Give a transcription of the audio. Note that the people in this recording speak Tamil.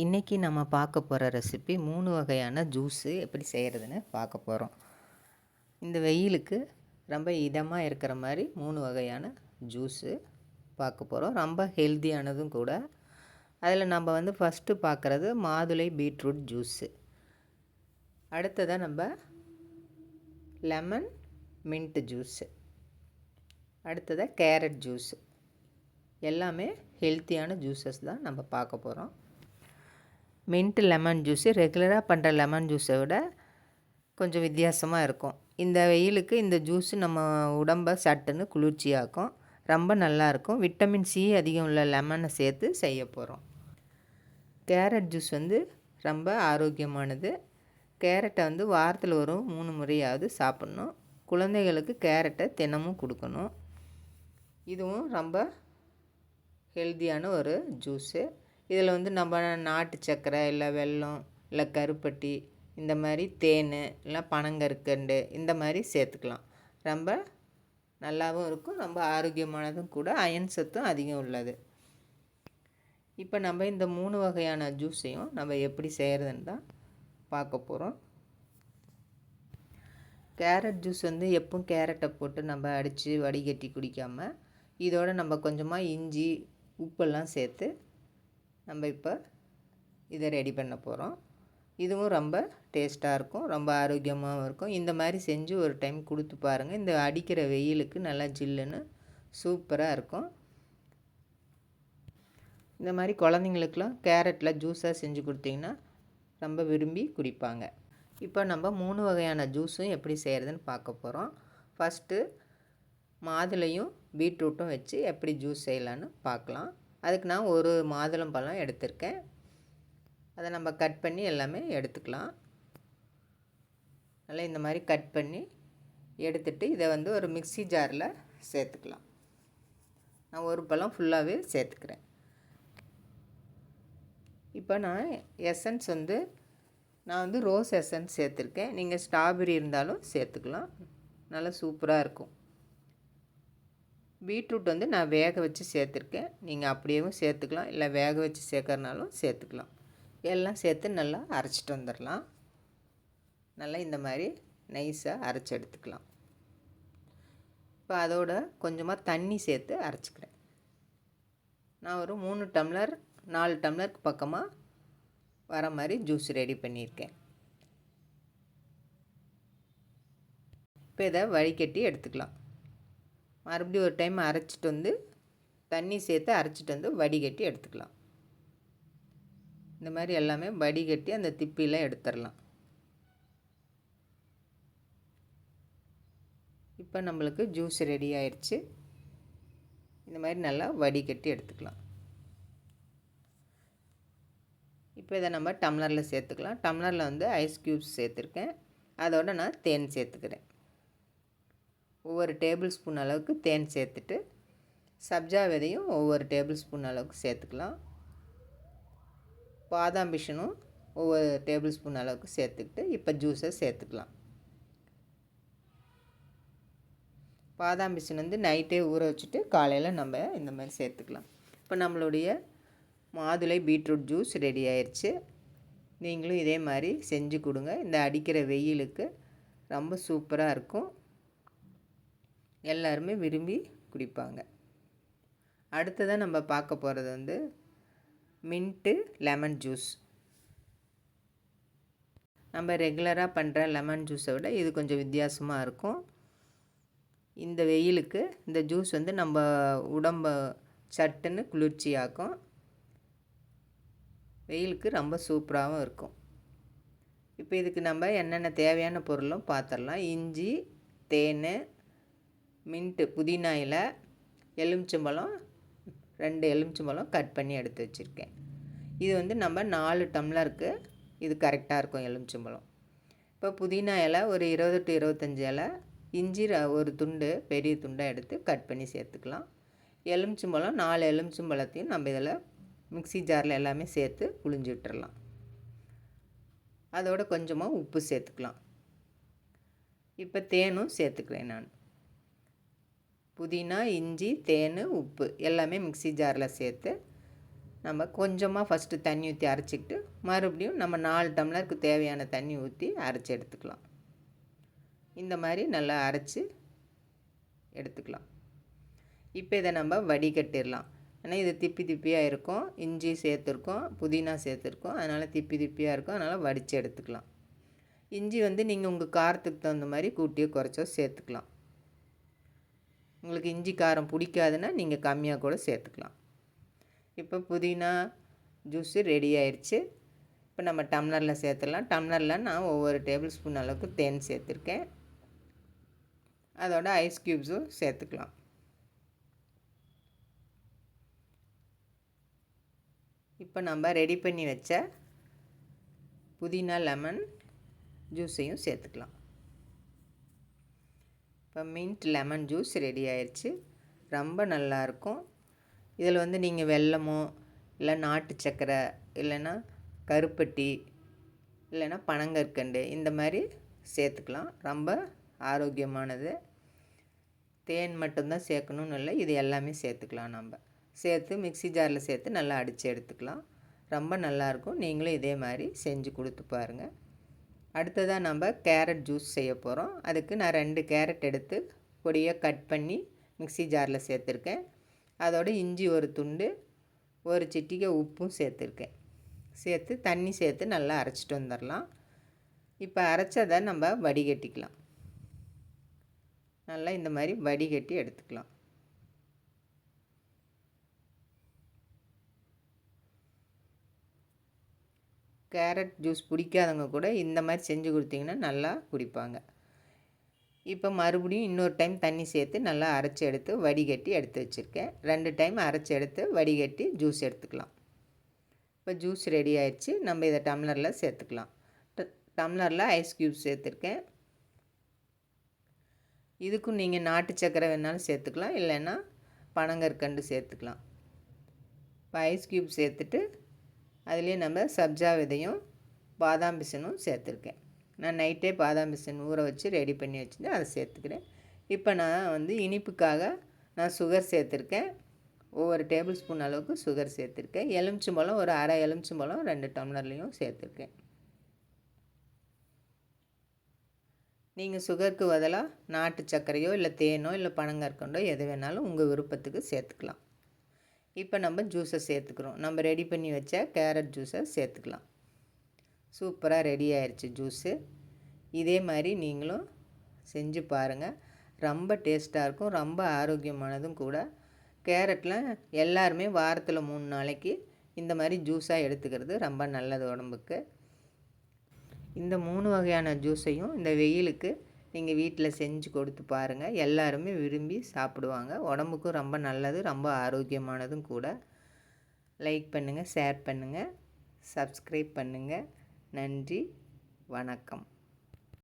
இன்றைக்கி நம்ம பார்க்க போகிற ரெசிபி 3 வகையான ஜூஸு எப்படி செய்கிறதுன்னு பார்க்க போகிறோம். இந்த வெயிலுக்கு ரொம்ப இதமாக இருக்கிற மாதிரி 3 வகையான ஜூஸு பார்க்க போகிறோம். ரொம்ப ஹெல்த்தியானதும் கூட. அதில் நம்ம ஃபஸ்ட்டு பார்க்குறது மாதுளை பீட்ரூட் ஜூஸு. அடுத்ததாக நம்ம லெமன் மின்ட் ஜூஸு. அடுத்ததாக கேரட் ஜூஸு. எல்லாமே ஹெல்த்தியான ஜூஸஸ் தான் நம்ம பார்க்க போகிறோம். மின்ட் லெமன் ஜூஸு ரெகுலராக பண்ணுற லெமன் ஜூஸை விட கொஞ்சம் வித்தியாசமாக இருக்கும். இந்த வெயிலுக்கு இந்த ஜூஸு நம்ம உடம்பை சட்டுன்னு குளிர்ச்சியாக்கும். ரொம்ப நல்லாயிருக்கும். விட்டமின் சி அதிகம் உள்ள லெமனை சேர்த்து செய்ய போகிறோம். கேரட் ஜூஸ் ரொம்ப ஆரோக்கியமானது. கேரட்டை வாரத்தில் ஒரு 3 முறையாவது சாப்பிட்ணும். குழந்தைகளுக்கு கேரட்டை தினமும் கொடுக்கணும். இதுவும் ரொம்ப ஹெல்த்தியான ஒரு ஜூஸு. இதில் நம்ம நாட்டு சர்க்கரை இல்லை வெல்லம் இல்லை கருப்பட்டி இந்த மாதிரி தேன் இல்லை பனங்கற்கண்டு இந்த மாதிரி சேர்த்துக்கலாம். ரொம்ப நல்லாவும் இருக்கும். ரொம்ப ஆரோக்கியமானதும் கூட. அயன் சத்தும் அதிகம் உள்ளது. இப்போ நம்ம இந்த 3 வகையான ஜூஸையும் நம்ம எப்படி செய்கிறதுன்னு தான் பார்க்க போகிறோம். கேரட் ஜூஸ் எப்பவும் கேரட்டை போட்டு நம்ம அடித்து வடிகட்டி குடிக்காமல் இதோடு நம்ம கொஞ்சமாக இஞ்சி உப்பெல்லாம் சேர்த்து நம்ம இப்போ இதை ரெடி பண்ண போகிறோம். இதுவும் ரொம்ப டேஸ்ட்டாக இருக்கும். ரொம்ப ஆரோக்கியமாகவும் இருக்கும். இந்த மாதிரி செஞ்சு ஒரு டைம் கொடுத்து பாருங்கள். இந்த அடிக்கிற வெயிலுக்கு நல்லா ஜில்லுன்னு சூப்பராக இருக்கும். இந்த மாதிரி குழந்தைங்களுக்கெலாம் கேரட்டில் ஜூஸாக செஞ்சு கொடுத்திங்கன்னா ரொம்ப விரும்பி குடிப்பாங்க. இப்போ நம்ம 3 வகையான ஜூஸும் எப்படி செய்கிறதுன்னு பார்க்க போகிறோம். ஃபஸ்ட்டு மாதுளையும் பீட்ரூட்டும் வச்சு எப்படி ஜூஸ் செய்யலான்னு பார்க்கலாம். அதுக்கு நான் ஒரு மாதுளம்பழம் எடுத்திருக்கேன். அதை நம்ம கட் பண்ணி எல்லாமே எடுத்துக்கலாம். நல்லா இந்த மாதிரி கட் பண்ணி எடுத்துகிட்டு இதை ஒரு மிக்ஸி ஜாரில் சேர்த்துக்கலாம். நான் ஒரு பழம் ஃபுல்லாகவே சேர்த்துக்கிறேன். இப்போ நான் எசன்ஸ் நான் ரோஸ் எசன்ஸ் சேர்த்துருக்கேன். நீங்கள் ஸ்ட்ராபெரி இருந்தாலும் சேர்த்துக்கலாம். நல்லா சூப்பராக இருக்கும். பீட்ரூட் நான் வேக வச்சு சேர்த்துருக்கேன். நீங்கள் அப்படியேவும் சேர்த்துக்கலாம். இல்லை வேக வச்சு சேர்க்கறனாலும் சேர்த்துக்கலாம். எல்லாம் சேர்த்து நல்லா அரைச்சிட்டு வந்துடலாம். நல்லா இந்த மாதிரி நைஸாக அரைச்சி எடுத்துக்கலாம். இப்போ அதோட கொஞ்சமாக தண்ணி சேர்த்து அரைச்சிக்கிறேன். நான் ஒரு 3 டம்ளர் 4 டம்ளருக்கு பக்கமாக வர மாதிரி ஜூஸ் ரெடி பண்ணியிருக்கேன். இப்போ இதை வடிகட்டி எடுத்துக்கலாம். மறுபடியும் ஒரு டைம் அரைச்சிட்டு தண்ணி சேர்த்து அரைச்சிட்டு வடிகட்டி எடுத்துக்கலாம். இந்த மாதிரி எல்லாமே வடிகட்டி அந்த திப்பிலாம் எடுத்துடலாம். இப்போ நம்மளுக்கு ஜூஸ் ரெடி ஆயிடுச்சு. இந்த மாதிரி நல்லா வடிகட்டி எடுத்துக்கலாம். இப்போ இதை நம்ம டம்ளரில் சேர்த்துக்கலாம். டம்ளரில் ஐஸ் க்யூப்ஸ் சேர்த்துருக்கேன். அதோடு நான் தேன் சேர்த்துக்கிறேன். ஒவ்வொரு டேபிள் ஸ்பூன் அளவுக்கு தேன் சேர்த்துட்டு சப்ஜா விதையும் ஒவ்வொரு டேபிள் ஸ்பூன் அளவுக்கு சேர்த்துக்கலாம். பாதாம் பிஷனும் ஒவ்வொரு டேபிள் ஸ்பூன் அளவுக்கு சேர்த்துக்கிட்டு இப்போ ஜூஸை சேர்த்துக்கலாம். பாதாம் பிஷன் நைட்டே ஊற வச்சுட்டு காலையில் நம்ம இந்த மாதிரி சேர்த்துக்கலாம். இப்போ நம்மளுடைய மாதுளை பீட்ரூட் ஜூஸ் ரெடி ஆயிடுச்சு. நீங்களும் இதே மாதிரி செஞ்சு கொடுங்க. இந்த அடிக்கிற வெயிலுக்கு ரொம்ப சூப்பராக இருக்கும். எல்லாருமே விரும்பி குடிப்பாங்க. அடுத்ததாக நம்ம பார்க்க போகிறது மின்ட்டு லெமன் ஜூஸ். நம்ம ரெகுலராக பண்ணுற லெமன் ஜூஸை விட இது கொஞ்சம் வித்தியாசமாக இருக்கும். இந்த வெயிலுக்கு இந்த ஜூஸ் நம்ம உடம்பை சட்டுன்னு குளிர்ச்சியாக்கும். வெயிலுக்கு ரொம்ப சூப்பராகவும் இருக்கும். இப்போ இதுக்கு நம்ம என்னென்ன தேவையான பொருளும் பார்த்துடலாம். இஞ்சி, தேன், மின்ட்டு, புதினா இலை, எலுமிச்சம்பழம் 2 எலுமிச்சம்பழம் கட் பண்ணி எடுத்து வச்சுருக்கேன். இது நம்ம 4 டம்ளருக்கு இது கரெக்டாக இருக்கும் எலுமிச்சம்பழம். இப்போ புதினா இலை ஒரு 20 to 25 இலை, இஞ்சி ஒரு துண்டு பெரிய துண்டாக எடுத்து கட் பண்ணி சேர்த்துக்கலாம். எலுமிச்சம்பழம் 4 எலுமிச்சம்பழத்தையும் நம்ம இதில் மிக்ஸி ஜாரில் எல்லாமே சேர்த்து புழிஞ்சு விட்டுறலாம். அதோட கொஞ்சமாக உப்பு சேர்த்துக்கலாம். இப்போ தேனும் சேர்த்துக்கிறேன். நான் புதினா, இஞ்சி, தேன், உப்பு எல்லாமே மிக்ஸி ஜாரில் சேர்த்து நம்ம கொஞ்சமாக ஃபஸ்ட்டு தண்ணி ஊற்றி அரைச்சிக்கிட்டு மறுபடியும் நம்ம 4 டம்ளருக்கு தேவையான தண்ணி ஊற்றி அரைச்சி எடுத்துக்கலாம். இந்த மாதிரி நல்லா அரைச்சி எடுத்துக்கலாம். இப்போ இதை நம்ம வடிகட்டிடலாம். ஏன்னா இது திப்பி திப்பியாக இருக்கும், இஞ்சி சேர்த்துருக்கோம், புதினா சேர்த்துருக்கோம், அதனால் திப்பி திப்பியாக இருக்கும், அதனால் வடித்து எடுத்துக்கலாம். இஞ்சி நீங்கள் உங்கள் காரத்துக்கு தகுந்த மாதிரி கூட்டியோ குறைச்சோ சேர்த்துக்கலாம். உங்களுக்கு இஞ்சி காரம் பிடிக்காதுன்னா நீங்கள் கம்மியாக கூட சேர்த்துக்கலாம். இப்போ புதினா ஜூஸு ரெடி ஆயிடுச்சு. இப்போ நம்ம டம்ளரில் சேர்த்துடலாம். டம்ளரில் நான் ஒவ்வொரு டேபிள் ஸ்பூன் அளவுக்கு தேன் சேர்த்துருக்கேன். அதோட ஐஸ் க்யூப்ஸும் சேர்த்துக்கலாம். இப்போ நம்ம ரெடி பண்ணி வச்ச புதினா லெமன் ஜூஸையும் சேர்த்துக்கலாம். இப்போ மின்ட் லெமன் ஜூஸ் ரெடி ஆயிடுச்சு. ரொம்ப நல்லாயிருக்கும். இதில் நீங்கள் வெல்லமோ இல்லை நாட்டு சர்க்கரை இல்லைன்னா கருப்பட்டி இல்லைன்னா பனங்கற்கண்டு இந்த மாதிரி சேர்த்துக்கலாம். ரொம்ப ஆரோக்கியமானது. தேன் மட்டும்தான் சேர்க்கணுன்னு இல்லை, இது எல்லாமே சேர்த்துக்கலாம். நம்ம சேர்த்து மிக்ஸி ஜாரில் சேர்த்து நல்லா அடித்து எடுத்துக்கலாம். ரொம்ப நல்லாயிருக்கும். நீங்களும் இதே மாதிரி செஞ்சு கொடுத்து பாருங்கள். அடுத்ததாக நம்ம கேரட் ஜூஸ் செய்ய போகிறோம். அதுக்கு நான் 2 கேரட் எடுத்து பொடியாக கட் பண்ணி மிக்ஸி ஜாரில் சேர்த்துருக்கேன். அதோட இஞ்சி ஒரு துண்டு, ஒரு சிட்டிகை உப்பும் சேர்த்துருக்கேன். சேர்த்து தண்ணி சேர்த்து நல்லா அரைச்சிட்டு வந்துடலாம். இப்போ அரைச்சதை நம்ம வடிகட்டிக்கலாம். நல்லா இந்த மாதிரி வடிகட்டி எடுத்துக்கலாம். கேரட் ஜூஸ் பிடிக்காதவங்க கூட இந்த மாதிரி செஞ்சு கொடுத்தீங்கன்னா நல்லா குடிப்பாங்க. இப்போ மறுபடியும் இன்னொரு டைம் தண்ணி சேர்த்து நல்லா அரைச்சி எடுத்து வடிகட்டி எடுத்து வச்சுருக்கேன். 2 டைம் அரைச்சி எடுத்து வடிகட்டி ஜூஸ் எடுத்துக்கலாம். இப்போ ஜூஸ் ரெடி ஆயிடுச்சு. நம்ம இதை டம்ளரில் சேர்த்துக்கலாம். டம்ளரில் ஐஸ் க்யூப் சேர்த்துருக்கேன். இதுக்கும் நீங்கள் நாட்டு சர்க்கரை வேணாலும் சேர்த்துக்கலாம், இல்லைன்னா பனங்கற்கண்டு சேர்த்துக்கலாம். இப்போ ஐஸ் க்யூப் சேர்த்துட்டு அதுலேயே நம்ம சப்ஜா விதையும் பாதாம் பிசினும் சேர்த்துருக்கேன். நான் நைட்டே பாதாம் பிசின் ஊற வச்சு ரெடி பண்ணி வச்சுட்டு அதை சேர்த்துக்கிறேன். இப்போ நான் இனிப்புக்காக நான் சுகர் சேர்த்துருக்கேன். ஒவ்வொரு டேபிள் ஸ்பூன் அளவுக்கு சுகர் சேர்த்துருக்கேன். எலுமிச்சம்பழம் ஒரு அரை எலுமிச்சம்பழம் 2 டம்ளர்லேயும் சேர்த்துருக்கேன். நீங்கள் சுகருக்கு பதிலாக நாட்டு சர்க்கரையோ இல்லை தேனோ இல்லை பனங்கற்கண்டோ எது வேணாலும் உங்கள் விருப்பத்துக்கு சேர்த்துக்கலாம். இப்போ நம்ம ஜூஸை சேர்த்துக்கிறோம். நம்ம ரெடி பண்ணி வச்ச கேரட் ஜூஸை சேர்த்துக்கலாம். சூப்பராக ரெடி ஆயிடுச்சு ஜூஸு. இதே மாதிரி நீங்களும் செஞ்சு பாருங்கள். ரொம்ப டேஸ்ட்டாக இருக்கும், ரொம்ப ஆரோக்கியமானதும் கூட. கேரட்டில் எல்லாருமே வாரத்தில் 3 நாளைக்கு இந்த மாதிரி ஜூஸாக எடுத்துக்கிறது ரொம்ப நல்லது உடம்புக்கு. இந்த 3 வகையான ஜூஸையும் இந்த வெயிலுக்கு நீங்கள் வீட்டில் செஞ்சு கொடுத்து பாருங்கள். எல்லாருமே விரும்பி சாப்பிடுவாங்க. உடம்புக்கும் ரொம்ப நல்லது, ரொம்ப ஆரோக்கியமானதும் கூட. லைக் பண்ணுங்கள், ஷேர் பண்ணுங்கள், சப்ஸ்கிரைப் பண்ணுங்கள். நன்றி, வணக்கம்.